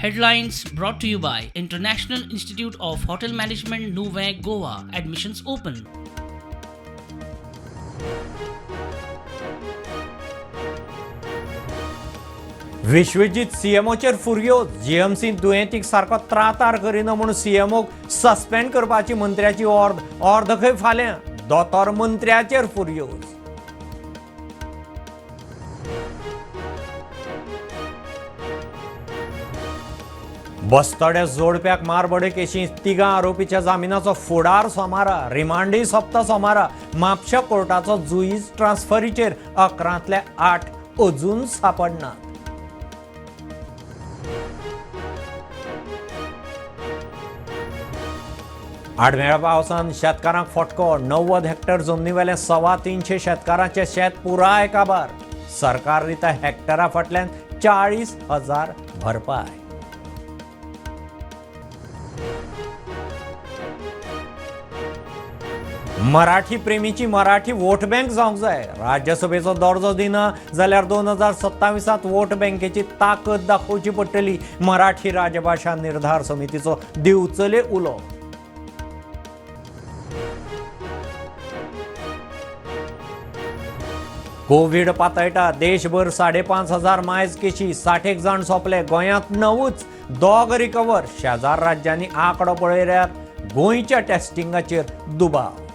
Headlines brought to you by International Institute of Hotel Management, Nuvei, Goa. Admissions open. Vishwajit सीएमओचेर फुर्योज GMC दुयेंतीक सारको त्रातार करिना म्हणून सीएमओक सस्पेंड करपाची मंत्र्याची ऑर्द खंय फाल्यां दोतोर मंत्र्याचेर फुर्योज. बस्तोड्या जोडप्याक मारबडे केशी तिगां आरोपीच्या जामिनाचो फुडार सोमारा, रिमांडूय सोंपता सोमारा. म्हापशा कोर्टाचो जुईज ट्रान्सफरीचेर 11तले 8 अजून सापडनात. आडमेळ्या पावसान शेतकारांक फटको. 90 हेक्टर जमनीवेले 325 शेतकारांचे शेत पुराय काबार. सरकार दिता हेक्टरा फाटल्यान 40,000 भरपाय. मराठी प्रेमीची मराठी वोट बँक जावंक जाय. राज्यसभेचो दर्जो दिना जाल्यार 2027त वोट बँकेची ताकद दाखोवची पडटली. मराठी राजभाषा निर्धार समितीचो दिवचले उलो. कोविड पातळटा. देशभर 5,500 मायज केशी. 60 जाण सोंपले. गोंयांत 9च. 2 रिकवर. शेजार राज्यांनी आंकडो पळयल्यार गोंयच्या टेस्टिंगाचेर दुबाव.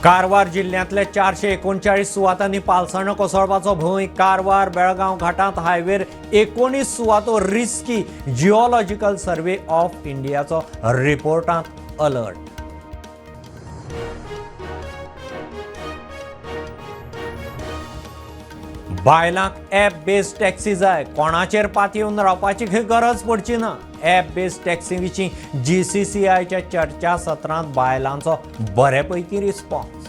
कारवार जिल्ल्यांतले 439 सुवातांनी पालसाणो कोसळपाचो भंय. कारवार बेळगांव घाटांत हायवेर 19 सुवातो रिस्की. जिओलॉजिकल सर्वे ऑफ इंडियाचो रिपोर्टांत अलर्ट. बायलांक ॲप बेस्ड टॅक्सी जाय. कोणाचेर पातयेवन रावपाची खंय गरज पडची ना. ॲप बेस्ड टॅक्सी विशीं GCCIच्या चर्चा सत्रांत बायलांचो बऱ्यापैकी रिस्पॉन्स.